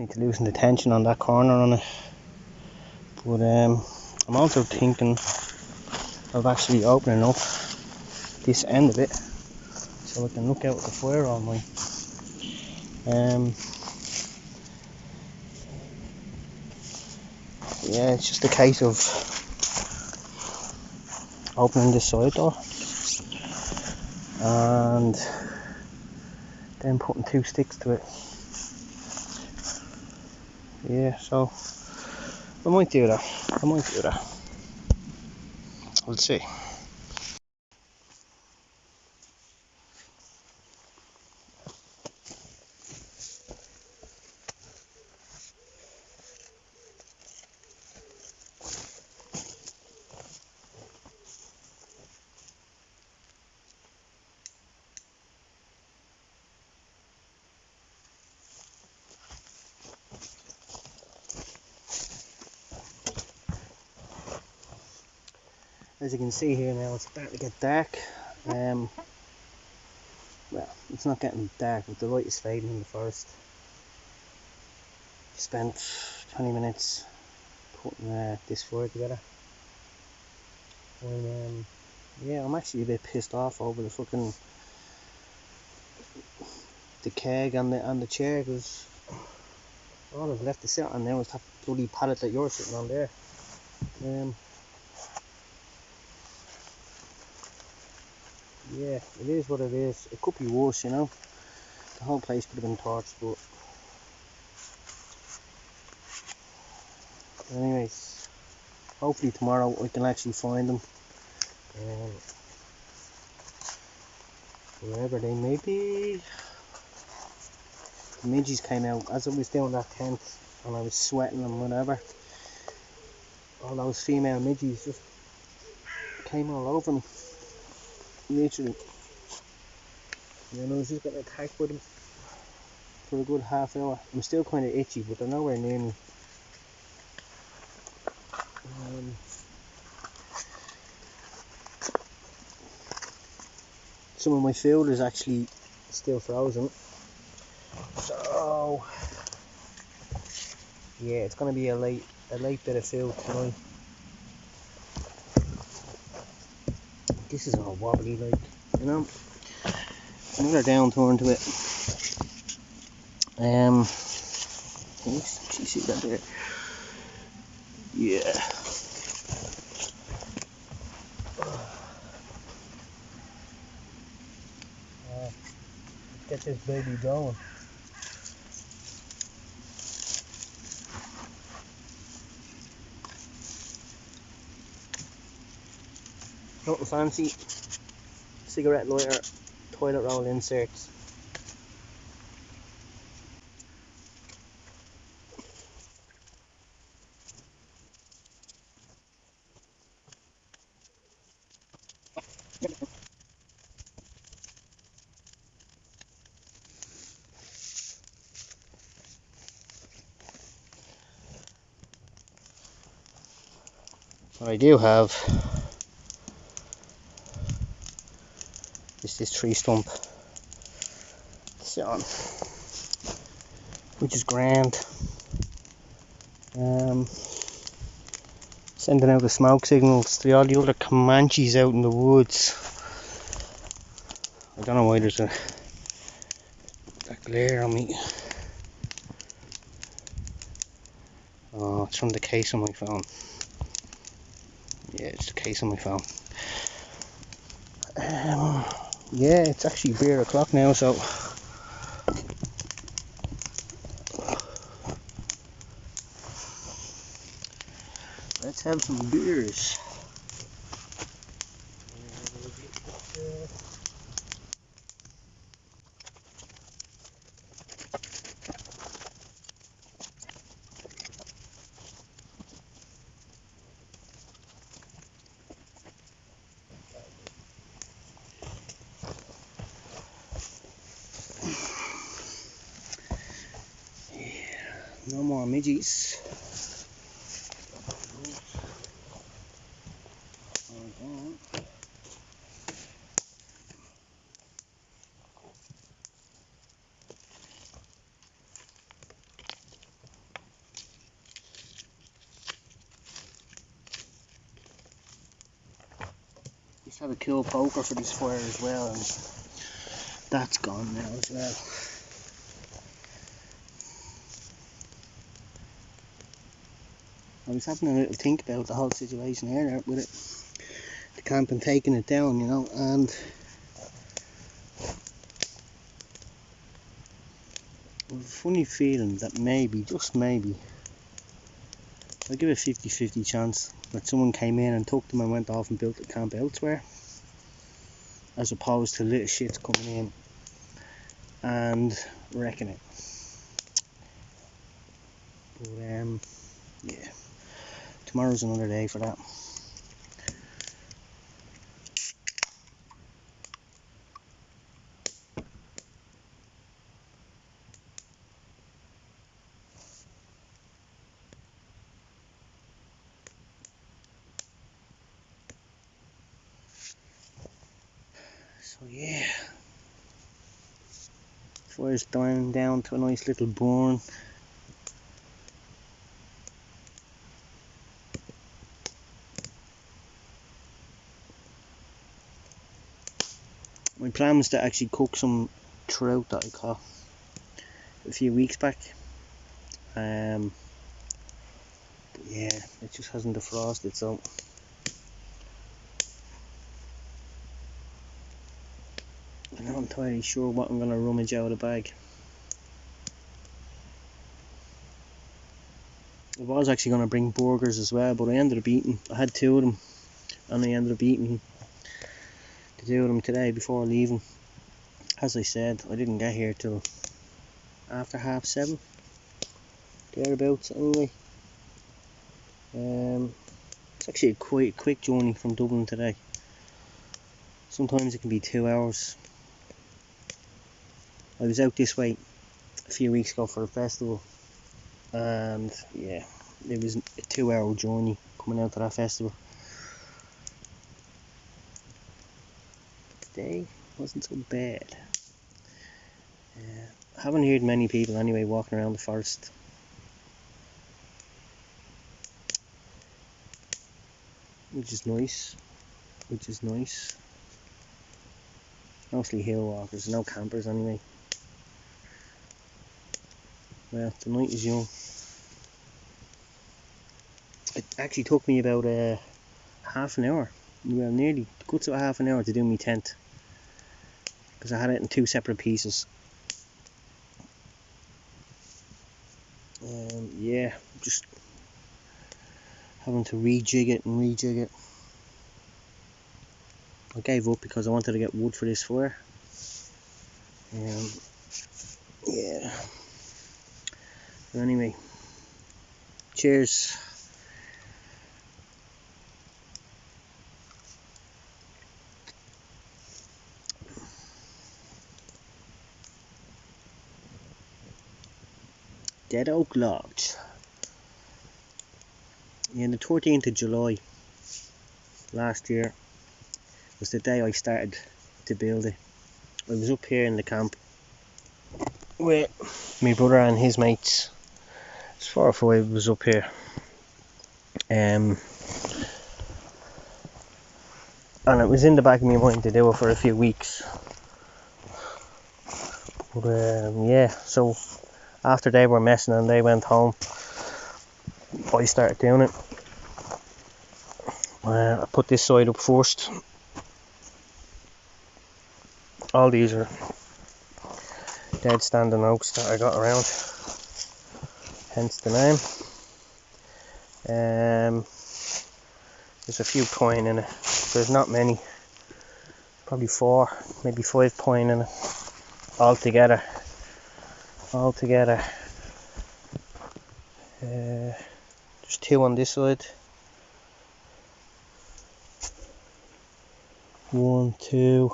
Need to loosen the tension on that corner on it. But I'm also thinking of actually opening up this end of it so I can look out at the fire all night. Yeah, it's just a case of opening this side door and then putting 2 sticks to it. Yeah, so I might do that. We'll see. As you can see here now, it's starting to get dark. Well, it's not getting dark, but the light is fading in the forest. Spent 20 minutes putting this fire together. And yeah, I'm actually a bit pissed off over the fucking keg and the chair, because all I've left to sit on now is that bloody pallet that you're sitting on there. Yeah, it is what it is. It could be worse, you know. The whole place could have been torched, but anyways, hopefully tomorrow I can actually find them. Wherever they may be. The midges came out as I was doing that tent and I was sweating and whatever. All those female midges just came all over me. Literally. And I was just getting attacked with them for a good half hour. I'm still kind of itchy, but they're nowhere near me. Some of my food is actually still frozen. So yeah, it's going to be a late bit of food tonight. This is all wobbly, like, you know. Another downturn to it. Can you see that there? Yeah. Get this baby going. Nothing fancy. Cigarette lighter, toilet roll inserts. What I do have is this tree stump to sit on, which is grand. Sending out the smoke signals to all the other Comanches out in the woods. I don't know why there's that glare on me. Oh, it's from the case on my phone. Yeah, it's the case on my phone. Yeah, it's actually beer o'clock now, so let's have some beers. No more midges. Just have a cool poker for this fire as well, and that's gone now as well. I was having a little think about the whole situation here with it, the camp and taking it down, you know, and I have a funny feeling that maybe, just maybe, I'll give it a 50-50 chance that someone came in and took them and went off and built the camp elsewhere, as opposed to little shits coming in and wrecking it. But yeah, tomorrow's another day for that. So yeah, fire's dying down to a nice little burn. My plan was to actually cook some trout that I caught a few weeks back. But yeah, it just hasn't defrosted, so I'm not entirely sure what I'm going to rummage out of the bag. I was actually going to bring burgers as well, but I ended up eating. I had 2 of them, and I ended up eating the 2 of them today before leaving. As I said, I didn't get here till after 7:30, thereabouts anyway. It's actually quite a quick journey from Dublin today. Sometimes it can be 2 hours. I was out this way a few weeks ago for a festival, and yeah, it was a 2-hour journey coming out to that festival. Today wasn't so bad. I haven't heard many people anyway walking around the forest. Which is nice. Mostly hill walkers, no campers anyway. Well, the night is young. It actually took me about half an hour, well, nearly the guts of half an hour to do my tent, because I had it in 2 separate pieces. Yeah, just having to rejig it. I gave up because I wanted to get wood for this fire. Yeah. But anyway, cheers. Dead Oak Lodge. Yeah, the 13th of July last year was the day I started to build it. I was up here in the camp with my brother and his mates. It's 4 or 5 was up here. And it was in the back of my mind to do it for a few weeks. But yeah, so after they were messing and they went home, I started doing it. I put this side up first. All these are dead standing oaks that I got around, hence the name. There's a few pine in it. There's not many, probably 4, maybe 5 pine in it altogether. There's 2 on this side. 1, 2,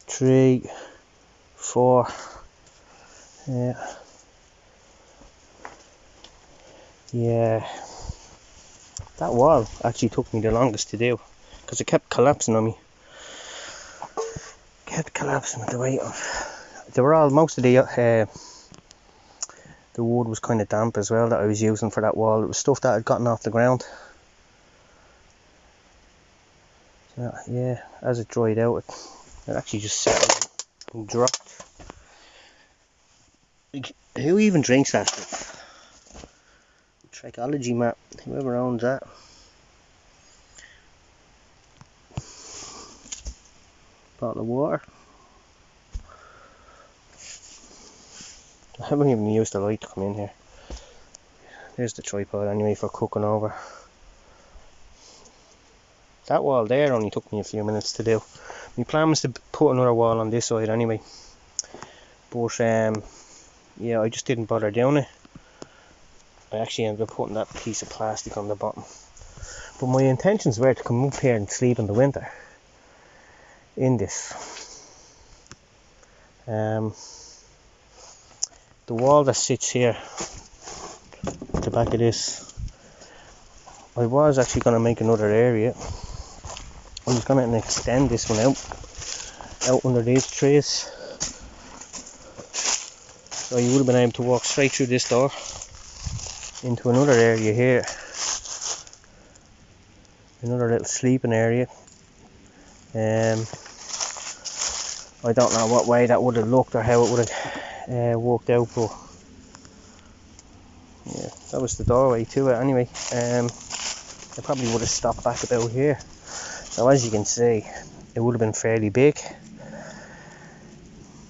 3, 4. Yeah. That wall actually took me the longest to do, because it kept collapsing on me. With the weight of. They were all, most of the wood was kind of damp as well that I was using for that wall. It was stuff that had gotten off the ground. Yeah, as it dried out, it actually just settled and dropped. Like, who even drinks that stuff? Trichology map, whoever owns that. Bottle of water. I haven't even used the light to come in here. There's the tripod anyway for cooking over. That wall there only took me a few minutes to do. My plan was to put another wall on this side anyway. But yeah, I just didn't bother doing it. I actually ended up putting that piece of plastic on the bottom. But my intentions were to come up here and sleep in the winter in this. The wall that sits here at the back of this, I was actually going to make another area. I was going to extend this one out under these trees. So you would have been able to walk straight through this door into another area here. Another little sleeping area. I don't know what way that would have looked or how it would have worked out, but yeah, that was the doorway to it anyway. I probably would have stopped back about here. So as you can see, it would have been fairly big.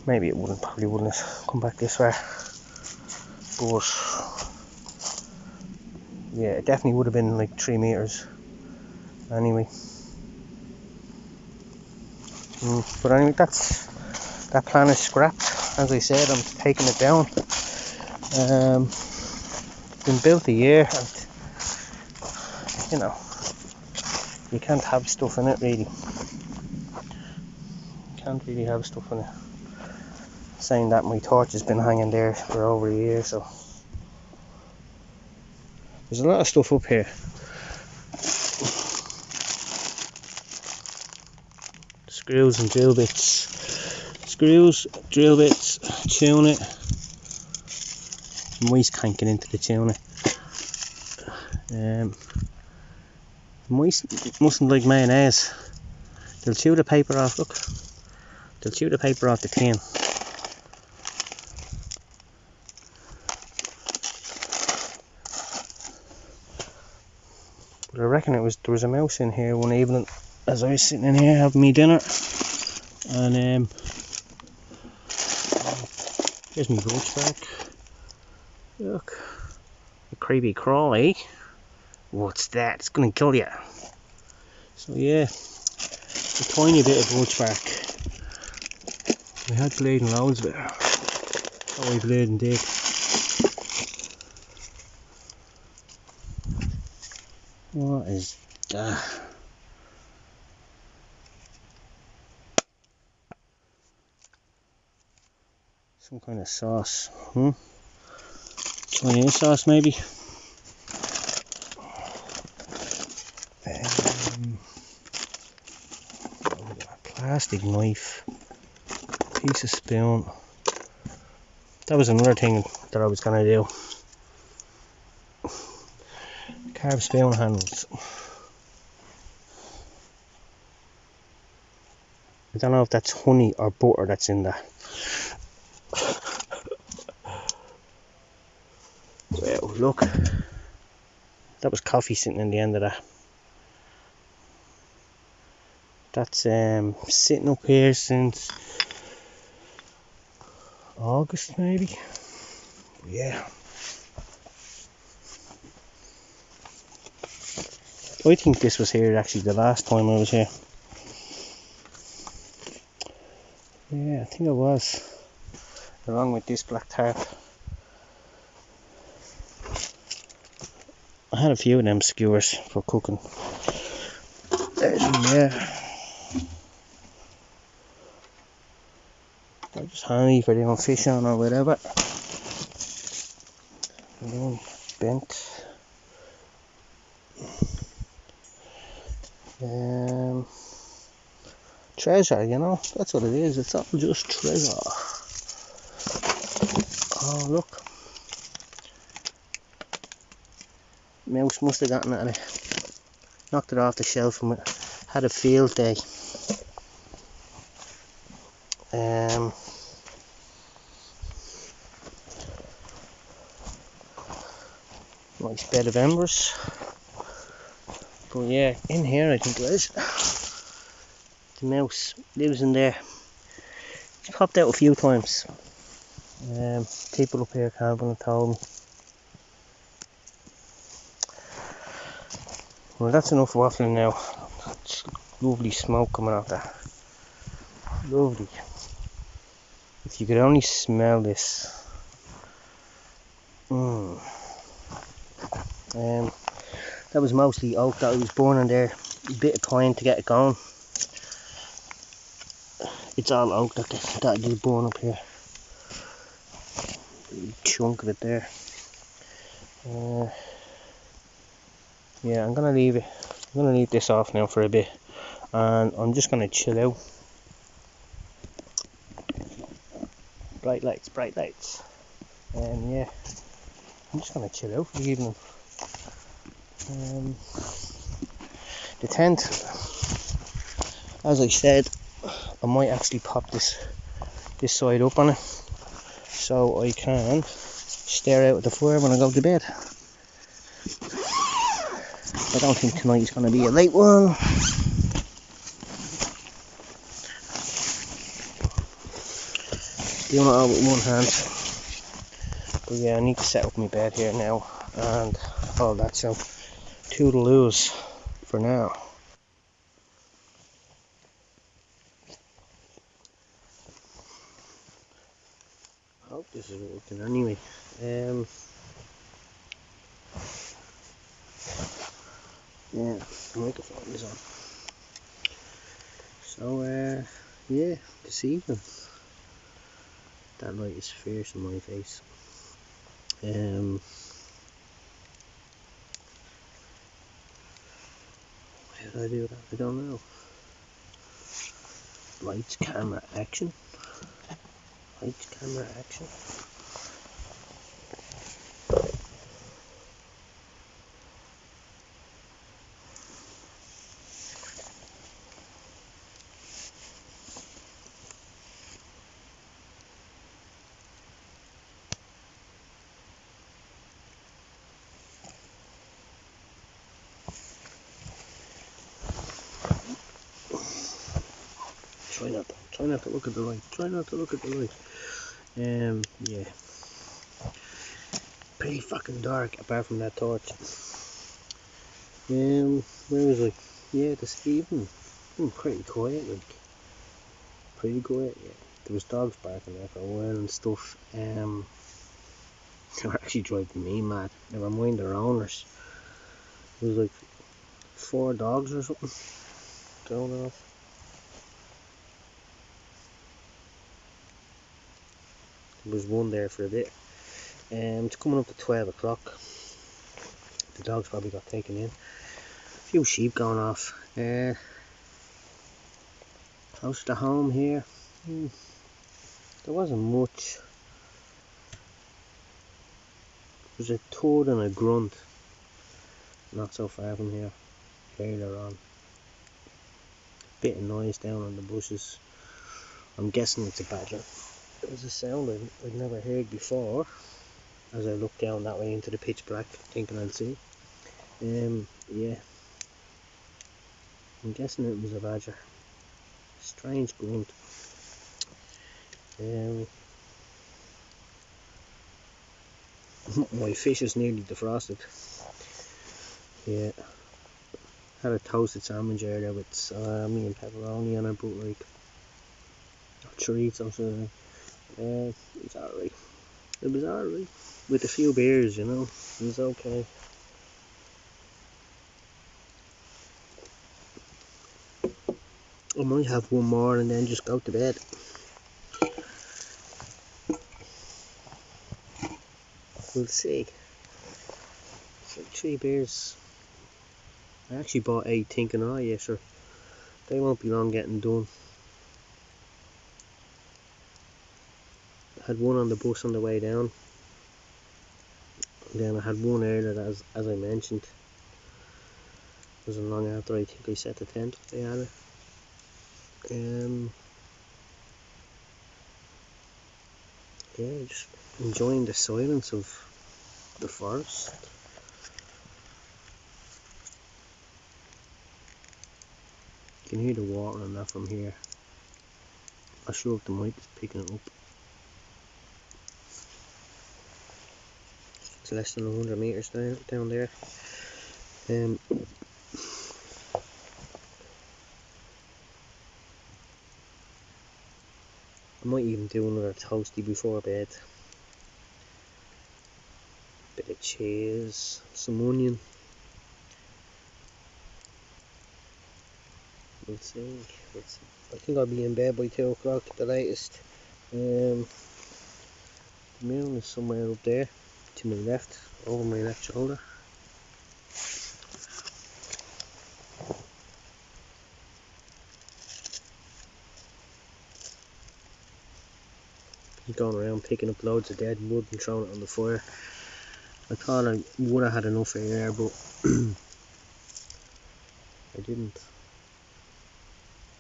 Maybe it probably wouldn't have come back this far. But yeah, it definitely would have been like 3 meters anyway. But anyway, that plan is scrapped. As I said, I'm taking it down. It's been built a year, and you know, you can't have stuff in it really. You can't really have stuff in it. Saying that, my torch has been hanging there for over a year, so there's a lot of stuff up here. Screws and drill bits. Screws, drill bits, tune it. Mice can't get into the tuner. Mice mustn't like mayonnaise. They'll chew the paper off, look. They'll chew the paper off the tin. But I reckon there was a mouse in here one evening as I was sitting in here having me dinner. And here's my roach back. Look. A creepy crawl, eh? What's that? It's gonna kill you. So yeah, a tiny bit of roach bark. We had laid in loads of it. Always laid and dig. What is that? Some kind of sauce. Chinese sauce maybe. Plastic knife, piece of spoon. That was another thing that I was gonna do. Carved spoon handles. I don't know if that's honey or butter that's in that. Well, look, that was coffee sitting in the end of that. That's sitting up here since August maybe. Yeah. I think this was here actually the last time I was here. Yeah, I think it was. Along with this black tarp. I had a few of them skewers for cooking. There's one there. They're just handy for doing fish on or whatever. And bent. Treasure, you know, that's what it is. It's all just treasure. Oh, look. Mouse must have gotten at it. Knocked it off the shelf and Had a field day. Nice bed of embers. But yeah, in here I think it is. The mouse lives in there. It's popped out a few times. People up here camping have told me. Well, that's enough waffling now. It's lovely smoke coming out there. Lovely. If you could only smell this. That was mostly oak that I was burning there. A bit of pine to get it going. It's all oak that I did burn up here. A chunk of it there. Yeah, I'm gonna leave this off now for a bit, and I'm just gonna chill out. Bright lights, bright lights. And yeah, I'm just gonna chill out for the evening. The tent, as I said, I might actually pop this side up on it, so I can stare out at the fire when I go to bed. I don't think tonight is going to be a late one. Doing it all with one hand. But yeah, I need to set up my bed here now and all that, so toodaloos for now. I hope this is working anyway. Yeah, the microphone is on. So yeah, this evening. That light is fierce in my face. How did I do that? I don't know. Lights, camera, action. Lights, camera, action. Try not to look at the light. Try not to look at the light. Yeah. Pretty fucking dark apart from that torch. Where was I? Yeah, this evening. Pretty quiet, like. Pretty quiet, yeah. There was dogs barking there for a while and stuff. They were actually driving me mad. Never mind their owners. There was like 4 dogs or something going off. There was one there for a bit. It's coming up to 12 o'clock. The dogs probably got taken in. A few sheep going off. Close to home here. There wasn't much. There was a toad and a grunt. Not so far from here. Earlier on. Bit of noise down on the bushes. I'm guessing it's a badger. It was a sound I'd never heard before. As I looked down that way into the pitch black, thinking I'd see. Yeah. I'm guessing it was a badger. Strange grunt. My fish is nearly defrosted. Yeah. Had a toasted sandwich earlier with salami and pepperoni on it, but like chorizo, so it was alright. It was alright. With a few beers, you know. It was okay. I might have one more and then just go to bed. We'll see. It's like 3 beers. I actually bought 8 thinking, oh yeah, sure, they won't be long getting done. I had one on the bus on the way down. And then I had one earlier, as I mentioned. Wasn't long after I think I set the tent up there. Yeah, just enjoying the silence of the forest. You can hear the water and that from here. I'm sure if the mic is picking it up. It's less than 100 meters down there. I might even do another toasty before bed. Bit of cheese, some onion. We'll see. I think I'll be in bed by 2 o'clock at the latest. The moon is somewhere up there to my left, over my left shoulder. He's going around picking up loads of dead wood and throwing it on the fire. I thought I would have had enough air, but I didn't.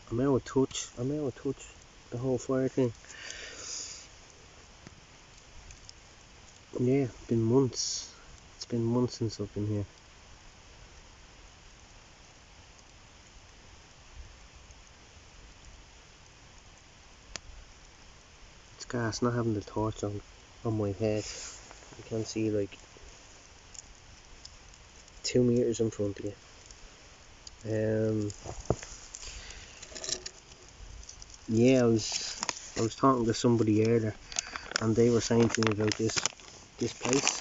I'm out of touch. The whole fire thing. Yeah, it's been months. It's been months since I've been here. It's gas not having the torch on my head. You can see like 2 meters in front of you. Yeah, I was talking to somebody earlier, and they were saying to me about this place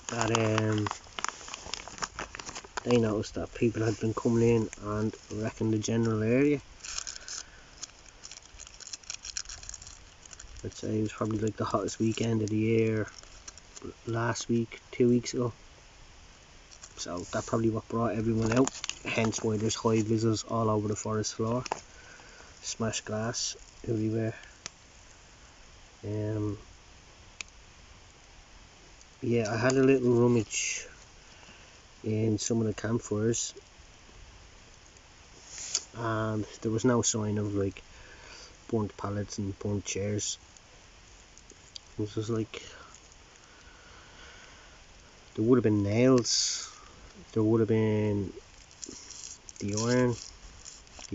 that they noticed that people had been coming in and wrecking the general area. I'd say it was probably like the hottest weekend of the year last week, 2 weeks ago. So that probably what brought everyone out, hence why there's high vis all over the forest floor. Smashed glass everywhere. Yeah, I had a little rummage in some of the campfires, and there was no sign of like burnt pallets and burnt chairs. It was just like there would have been nails, there would have been the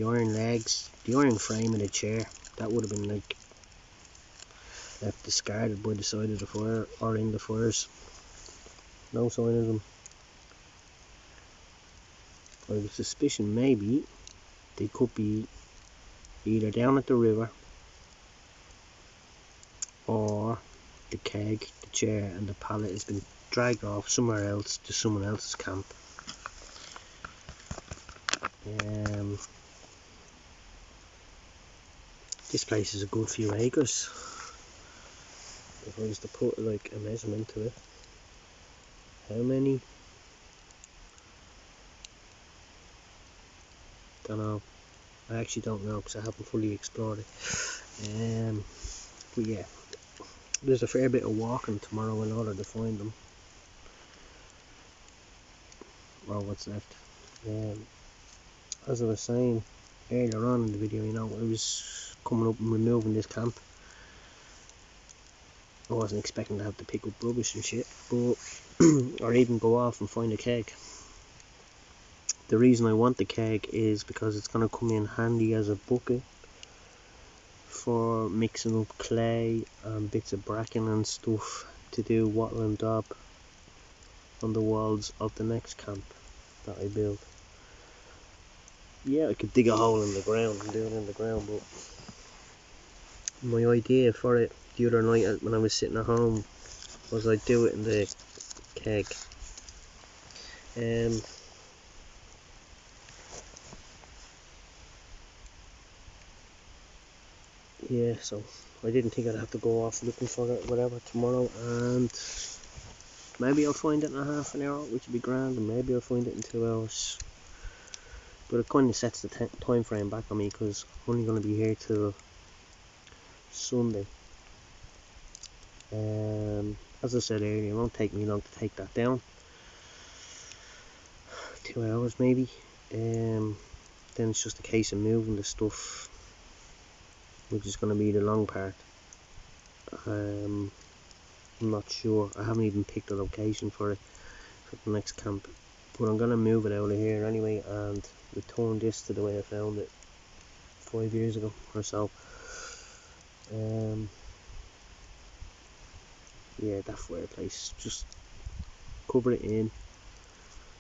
iron legs, the iron frame of the chair. That would have been like left discarded by the side of the fire or in the fires. No sign of them. I have a suspicion maybe they could be either down at the river, or the keg, the chair and the pallet has been dragged off somewhere else to someone else's camp. This place is a good few acres. If I was to put like a measurement to it, how many? Don't know. I actually don't know because I haven't fully explored it. But yeah, there's a fair bit of walking tomorrow in order to find them, or what's left. As I was saying earlier on in the video, I was coming up and removing this camp. I wasn't expecting to have to pick up rubbish and shit, but or even go off and find a keg. The reason I want the keg is because it's going to come in handy as a bucket for mixing up clay and bits of bracken and stuff to do wattle and daub on the walls of the next camp that I build. Yeah, I could dig a hole in the ground and do it in the ground, but my idea for it the other night when I was sitting at home was I'd do it in the keg. Yeah, so I didn't think I'd have to go off looking for it whatever tomorrow, and maybe I'll find it in a half an hour, which would be grand, and maybe I'll find it in 2 hours. But it kind of sets the time frame back on me because I'm only going to be here till Sunday. As I said earlier, it won't take me long to take that down. 2 2 hours maybe. Then it's just a case of moving the stuff, which is going to be the long part. I'm not sure. I haven't even picked a location for it for the next camp, but I'm going to move it out of here anyway and return this to the way I found it 5 years ago or so. Yeah, that fireplace, just cover it in,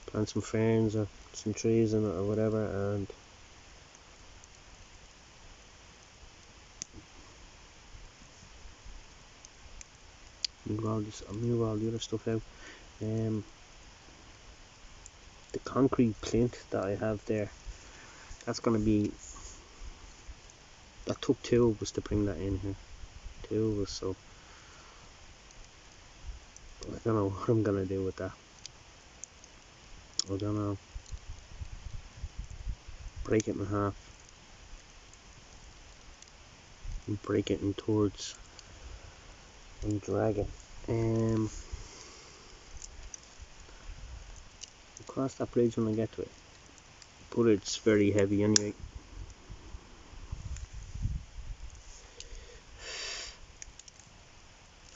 plant some ferns or some trees in it or whatever, and I'll move all the other stuff out. The concrete plinth that I have there, that's going to be, that took 2 of us to bring that in here, 2 of us, so I don't know what I'm going to do with that. I don't know, break it in half and break it in thirds and drag it. Cross that bridge when I get to it, but it's very heavy anyway.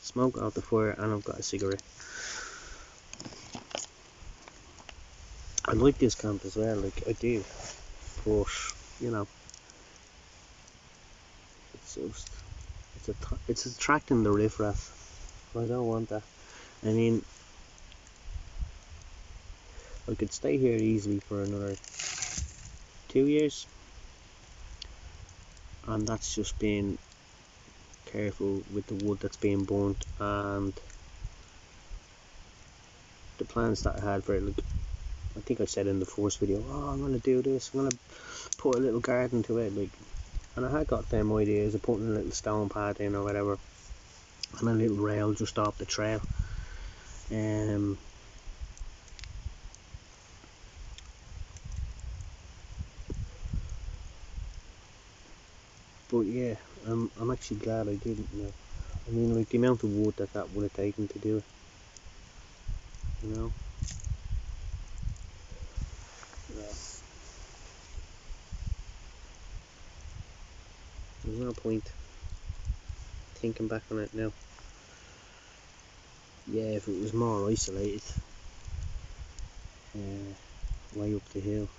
Smoke out the fire, and I've got a cigarette. I like this camp as well, like I do, but you know, it's attracting the riffraff. I don't want that. I mean, I could stay here easily for another 2 years, and that's just being careful with the wood that's being burnt and the plans that I had for it. Like, I think I said in the first video, oh, I'm gonna do this, I'm gonna put a little garden to it, like, and I had got them ideas of putting a little stone pad in or whatever, and a little rail just off the trail. But yeah, I'm actually glad I didn't. You know, I mean, like the amount of wood that would have taken to do it. You know. Yeah. There's no point thinking back on it now. Yeah, if it was more isolated, way up the hill.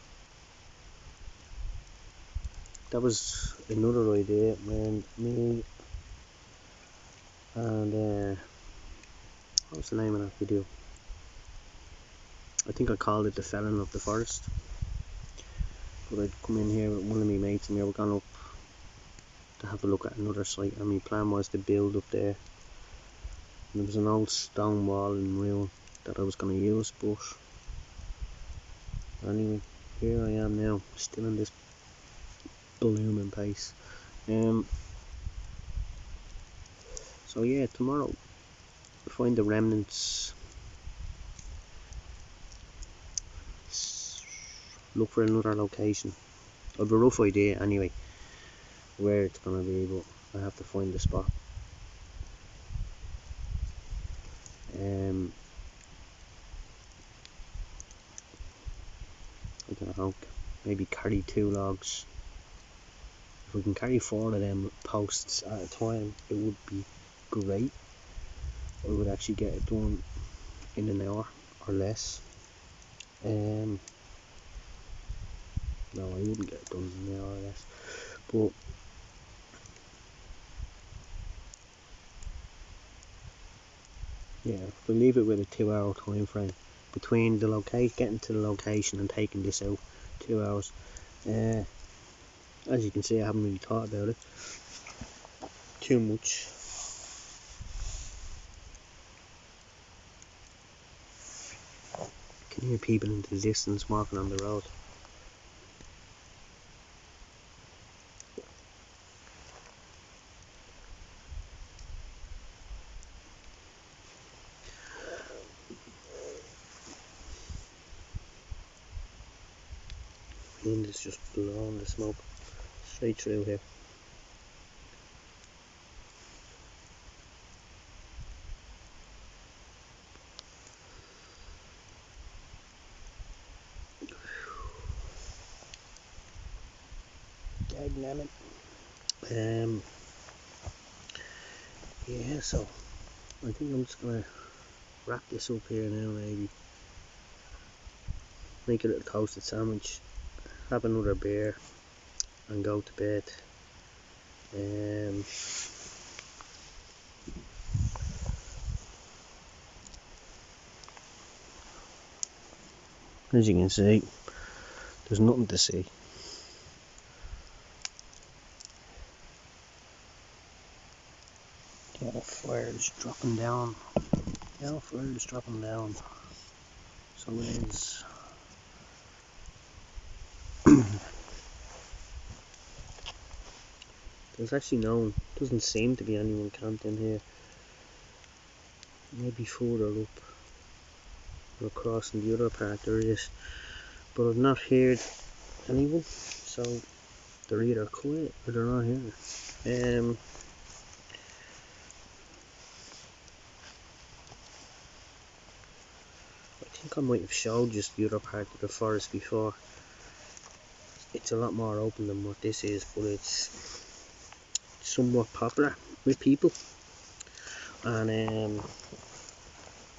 That was another idea, man. Me and what was the name of that video? I think I called it the Felon of the Forest. But I'd come in here with one of my mates and we were going up to have a look at another site, and my plan was to build up there. And there was an old stone wall in ruin that I was going to use, but anyway, here I am now, still in this blooming place. So yeah, tomorrow find the remnants, look for another location. I have a rough idea anyway where it's gonna be, but I have to find the spot. I don't know, maybe carry 2 logs. If we can carry 4 of them posts at a time, it would be great. I would actually get it done in an hour or less. No, I wouldn't get it done in an hour or less. But yeah, if we leave it with a 2-hour time frame between the getting to the location and taking this out, 2 hours. As you can see, I haven't really thought about it too much. I can hear people in the distance walking on the road. Wind is just blowing the smoke straight through here. heading at it. Yeah, so I think I'm just gonna wrap this up here now, maybe make a little toasted sandwich, have another beer and go to bed. As you can see, there's nothing to see. Yeah, the fire is dropping down. Yeah, the fire is dropping down. So it is. There's actually doesn't seem to be anyone camped in here. Maybe further up or across in the other part there is. But I've not heard anyone, so they're either quiet or they're not here. I think I might have showed just the other part of the forest before. It's a lot more open than what this is, but it's somewhat popular with people. And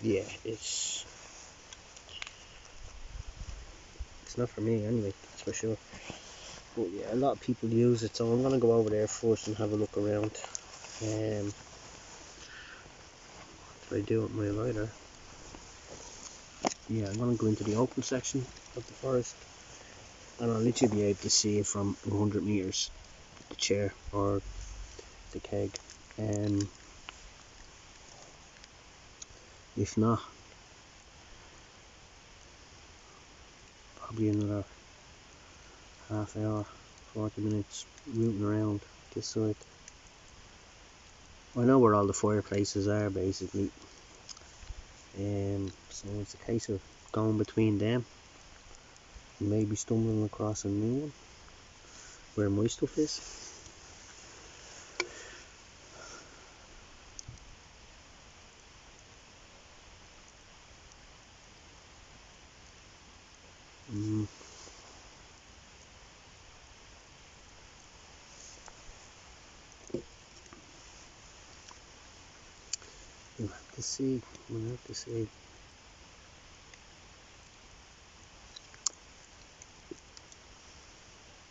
yeah, it's not for me anyway, that's for sure. But yeah, a lot of people use it, so I'm gonna go over there first and have a look around. What do I do with my lighter? Yeah, I'm gonna go into the open section of the forest, and I'll literally be able to see it from 100 meters, the chair or the keg. If not, probably another half hour, 40 minutes rooting around this side. I know where all the fireplaces are basically, so it's a case of going between them and maybe stumbling across a new one where my stuff is. We'll have to see.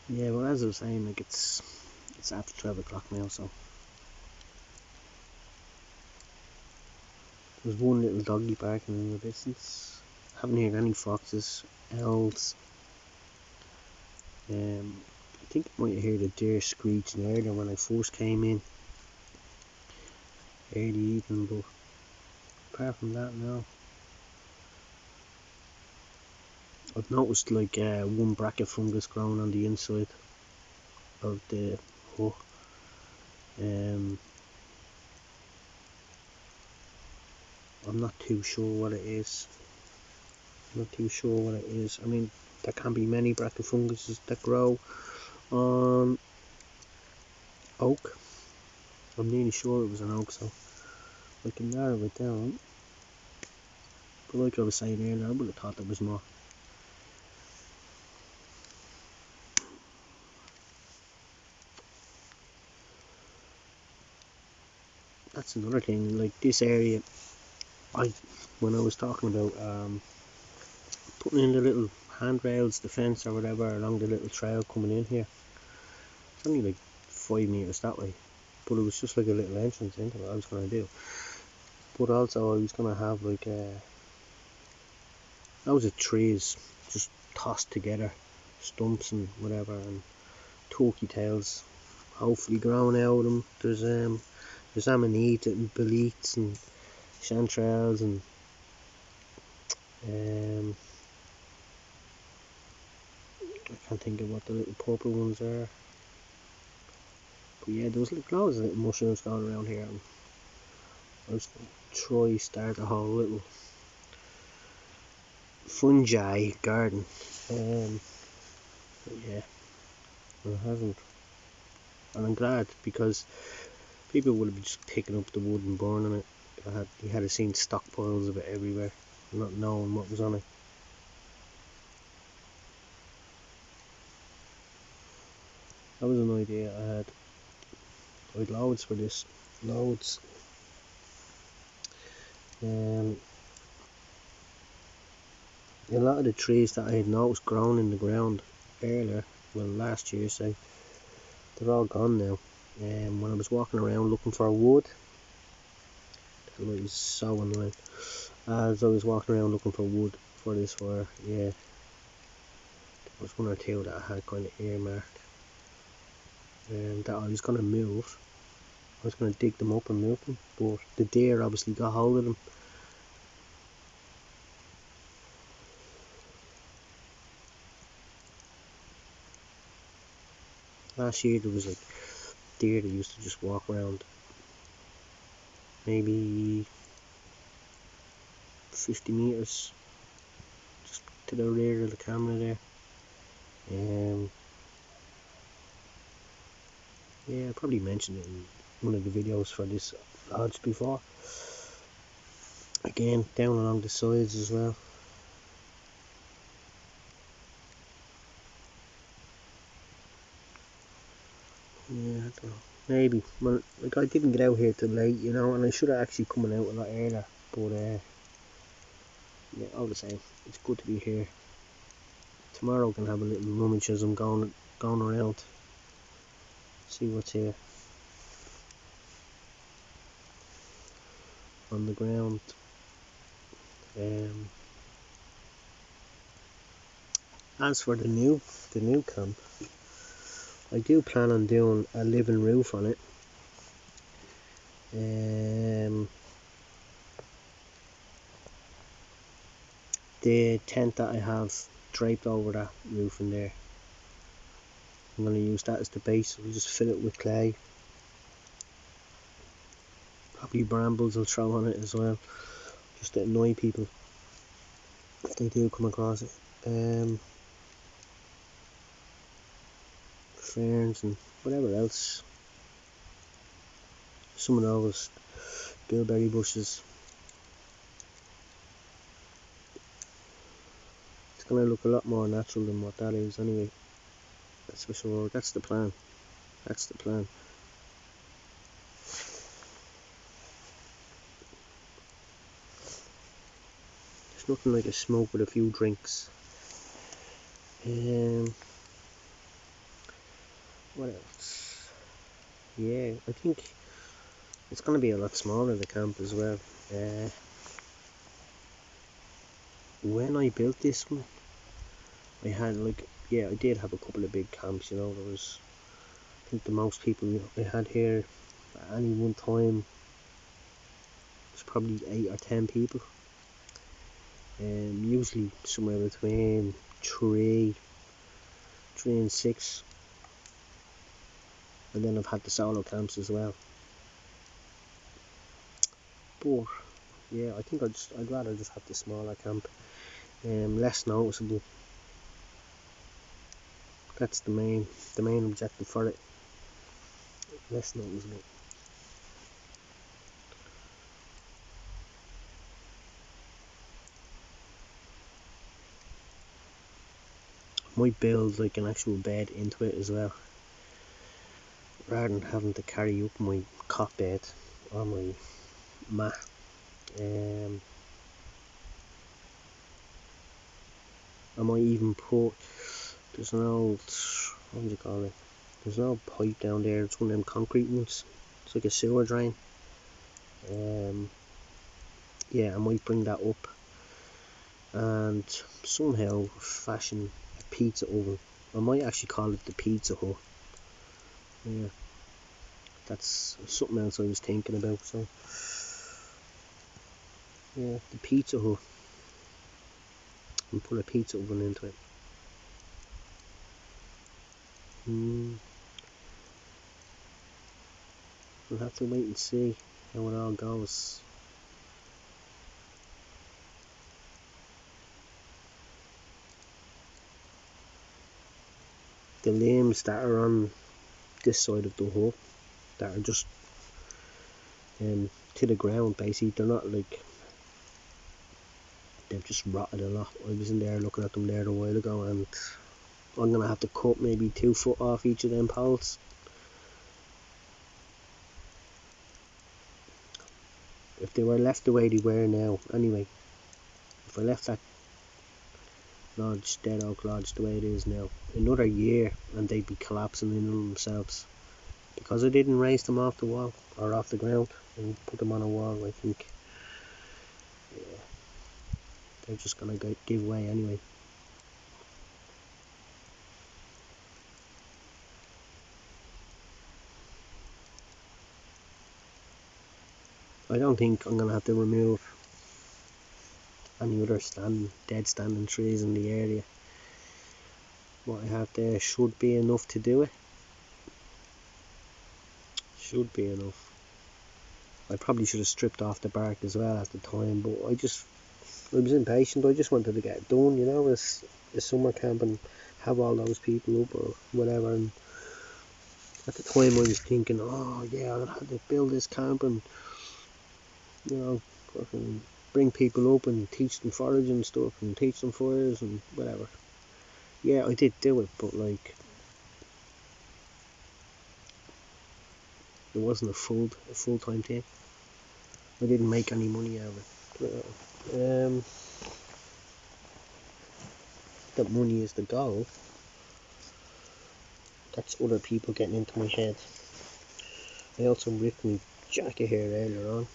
Yeah, well, as I was saying, like it's after 12 o'clock now, so there's one little doggy barking in the distance. Haven't heard any foxes, owls. I think I might have heard a deer screeching earlier when I first came in early evening, but apart from that, no. I've noticed like one bracket fungus growing on the inside of the hut. I'm not too sure what it is. I mean, there can be many bracket funguses that grow on oak. I'm nearly sure it was an oak, so I can narrow it down. But like I was saying earlier, I would have thought there was more. That's another thing, like this area, when I was talking about putting in the little handrails, the fence or whatever along the little trail coming in here, it's only like 5 meters that way, but it was just like a little entrance into what I was going to do. But also I was going to have like loads of trees just tossed together, stumps and whatever, and turkey tails hopefully growing out of them. There's amanita and boletes and chanterelles and I can't think of what the little purple ones are. But yeah, there was like loads of little mushrooms going around here, and I was going to try start a whole little fungi garden. But yeah, it hasn't. And I'm glad, because people would have been just picking up the wood and burning it. You had seen stockpiles of it everywhere, not knowing what was on it. That was an idea I had. I had loads for this, loads. A lot of the trees that I had noticed growing in the ground earlier, well last year, so they're all gone now. When I was walking around looking for wood, it was so annoying. As I was walking around looking for wood for this fire, yeah, there was one or two that I had kind of earmarked, that I was going to move. I was going to dig them up and move them, but the deer obviously got hold of them. Last year there was like deer that used to just walk around maybe 50 meters just to the rear of the camera there. Yeah, I probably mentioned it in one of the videos for this lodge before. Again, down along the sides as well. Yeah, I don't know. Maybe. Well, like I didn't get out here till late, you know, and I should have actually come out a lot earlier. But yeah, all the same, it's good to be here. Tomorrow I can have a little rummage as I'm going around. See what's here on the ground. As for the new camp, I do plan on doing a living roof on it. The tent that I have draped over that roof in there, I'm going to use that as the base. I'll just fill it with clay. Probably brambles I'll throw on it as well, just to annoy people if they do come across it. Ferns and whatever else. Some of those bilberry bushes. It's going to look a lot more natural than what that is anyway. That's for sure. That's the plan. That's the plan. There's nothing like a smoke with a few drinks. What else? Yeah, I think it's going to be a lot smaller, the camp as well. When I built this one, I had I did have a couple of big camps, you know. There was, I think the most people I had here at any one time was probably 8 or 10 people. Usually somewhere between 3 and 6. And then I've had the solo camps as well. But yeah, I think I'd rather just have the smaller camp, less noticeable. That's the main objective for it. Less noticeable. Might build like an actual bed into it as well, rather than having to carry up my cot bed or my mat. I might even put, there's an old, what do you call it? There's an old pipe down there. It's one of them concrete ones. It's like a sewer drain. Yeah, I might bring that up and somehow fashion a pizza oven. I might actually call it the Pizza Hut. Yeah, that's something else I was thinking about. So yeah, the Pizza Hut, and put a pizza oven into it. We'll have to wait and see how it all goes. The limbs that are on this side of the hut, that are just to the ground, basically, they're not like, they've just rotted a lot. I was in there looking at them there a while ago, and I'm gonna have to cut maybe 2 foot off each of them poles. If they were left the way they were now, anyway, if I left that lodge, Dead Oak Lodge, the way it is now, another year and they'd be collapsing in on themselves. Because I didn't raise them off the wall, or off the ground, and put them on a wall, I think, yeah, they're just gonna give way anyway. I don't think I'm gonna have to remove any other dead standing trees in the area. What I have there should be enough to do it. Should be enough. I probably should have stripped off the bark as well at the time, but I was impatient. I just wanted to get it done, you know, as the summer camp and have all those people up or whatever. And at the time I was thinking, oh yeah, I'll have to build this camp and, you know, fucking bring people up and teach them foraging and stuff and teach them fires and whatever. Yeah, I did do it, but like, it wasn't a full-time thing. I didn't make any money out of it. That money is the goal. That's other people getting into my head. I also ripped my jacket here earlier on.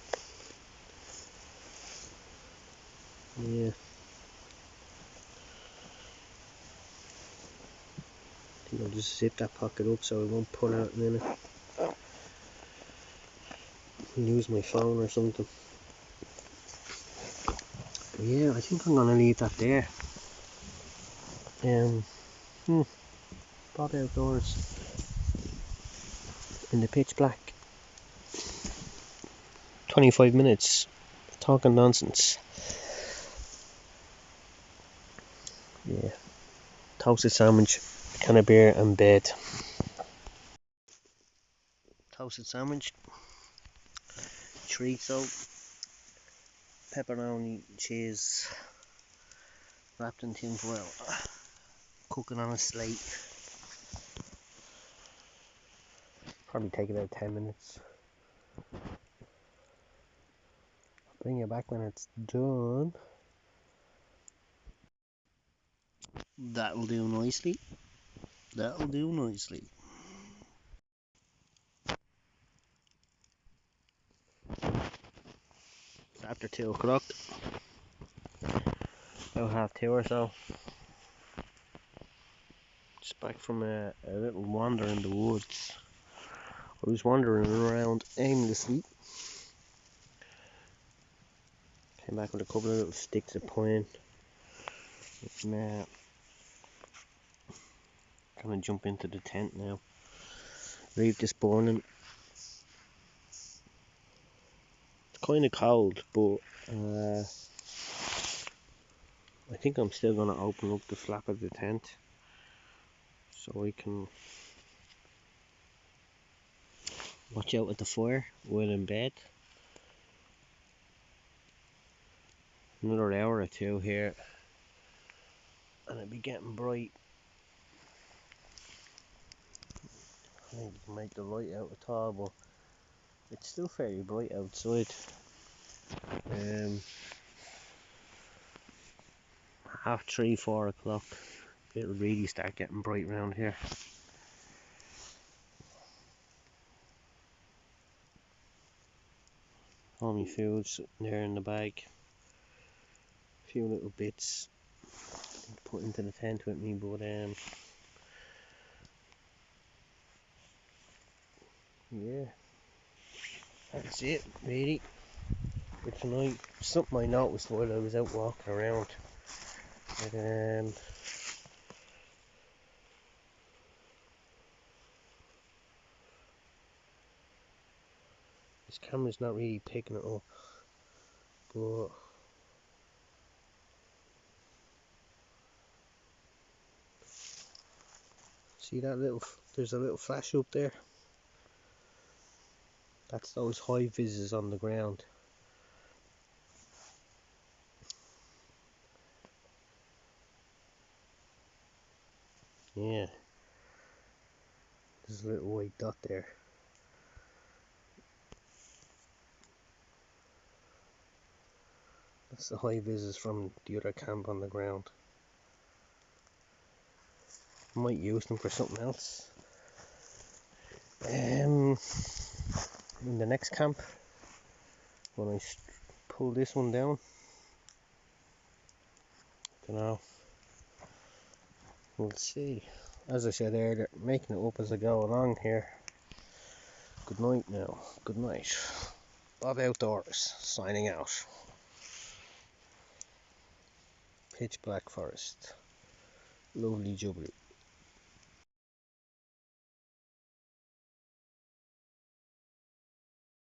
Yeah. I think I'll just zip that pocket up so it won't pull out in a minute. Lose my phone or something. But yeah, I think I'm gonna leave that there. Pot outdoors in the pitch black. 25 minutes talking nonsense. Yeah. Toasted sandwich, can of beer and bed. Toasted sandwich, chorizo, pepperoni, cheese, wrapped in tin foil, cooking on a slate. Probably take about 10 minutes. Bring you back when it's done. That'll do nicely. That'll do nicely. It's after 2 o'clock. About 1:30 or so. Just back from a little wander in the woods. I was wandering around aimlessly. Came back with a couple of little sticks of pine. Now, gonna jump into the tent now. Leave this burning. It's kind of cold, but I think I'm still gonna open up the flap of the tent so I can watch out at the fire while in bed. Another hour or two here and it'll be getting bright. I think you can make the light out at all, but it's still fairly bright outside. 3:30, 4 o'clock. It'll really start getting bright around here. All my food's there in the bag. A few little bits to put into the tent with me, but yeah, that's it really for tonight. Something I noticed while I was out walking around. But, this camera's not really picking it up, but see that there's a little flash up there. That's those high vises on the ground. Yeah. There's a little white dot there. That's the high vis from the other camp on the ground. Might use them for something else. In the next camp, when I pull this one down, don't know. We'll see. As I said earlier, making it up as I go along here. Good night now. Good night. Bob Outdoors signing out. Pitch black forest. Lovely jubbly.